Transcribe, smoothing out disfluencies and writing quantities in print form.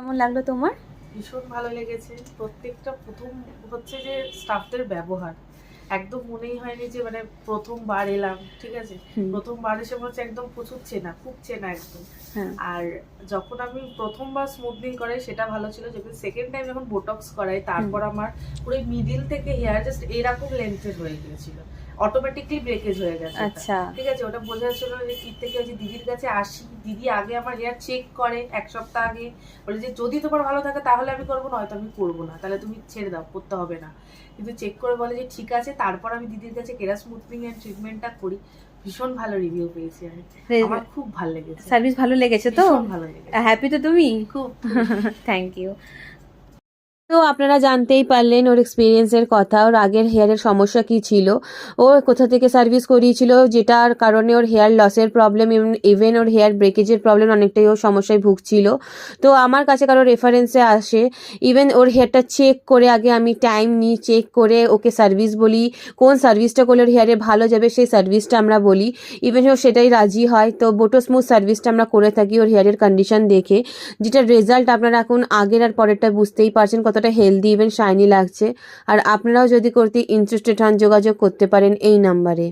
কেমন লাগলো তোমার? ভীষণ ভালো লেগেছে। প্রত্যেকটা প্রথম হচ্ছে যে স্টাফদের ব্যবহার একদম মনেই হয়নি যে মানে প্রথমবার এলাম, ঠিক আছে। হুম। প্রথমবার এসে মনে হচ্ছে একদম প্রচুর চেনা, খুব চেনা একদম। হ্যাঁ। আর যখন আমি প্রথমবার স্মুথনিং করাই সেটা ভালো ছিল, যখন সেকেন্ড টাইম যখন বোটক্স করাই হুম। তারপর আমার পুরো মিডিল থেকে হেয়ার জাস্ট এরকম লেন্থের হয়ে গিয়েছিল, অটোমেটিকলি ব্রেকেজ হয়ে গেছে ওটা, আচ্ছা। ঠিক আছে। ওটা বোঝা যাচ্ছিল যে কি থেকে ওই যে দিদির কাছে আসি, দিদি আগে আমার হেয়ার চেক করে এক সপ্তাহ আগে, বলে যে যদি তোমার ভালো থাকে তাহলে আমি করবো, নয়তো আমি করবো না, তাহলে তুমি ছেড়ে দাও, করতে হবে না। কিন্তু চেক করে বলে যে ঠিক আছে, তারপর আমি দিদির কাছে কেরা স্মুথনিং এন্ড ট্রিটমেন্টটা করি। ভীষণ ভালো রিভিউ পেয়েছি আমি, আমার খুব ভালো লেগেছে, সার্ভিস ভালো লেগেছে তো? ভীষণ ভালো লেগেছে। হ্যাপি তো তুমি? খুব থ্যাংক ইউ। তো আপনারা জানতেই পারলেন ওর এক্সপিরিয়েন্সের কথা, ওর আগের হেয়ারের সমস্যা কী ছিল, ও কোথা থেকে সার্ভিস করিয়েছিল, যেটার কারণে ওর হেয়ার লসের প্রবলেম, ইভেন ওর হেয়ার ব্রেকেজের প্রবলেম অনেকটাই ওর সমস্যায় ভুগছিল। তো আমার কাছে কারো রেফারেন্সে আসে, ইভেন ওর হেয়ারটা চেক করে আগে আমি টাইম নিই, চেক করে ওকে সার্ভিস বলি, কোন সার্ভিসটা করলে ওর হেয়ারে ভালো যাবে সেই সার্ভিসটা আমরা বলি, ইভেন ও সেটাই রাজি হয়। তো বোটো স্মুথ সার্ভিসটা আমরা করে থাকি ওর হেয়ারের কন্ডিশন দেখে, যেটার রেজাল্ট আপনারা এখন আগের আর পরেরটা বুঝতেই পারছেন কতটা হেলদি ইভেন শাইনি লাগছে। আর আপনারাও যদি করতে ইন্টারেস্টেড হন যোগাযোগ করতে পারেন এই নাম্বারে।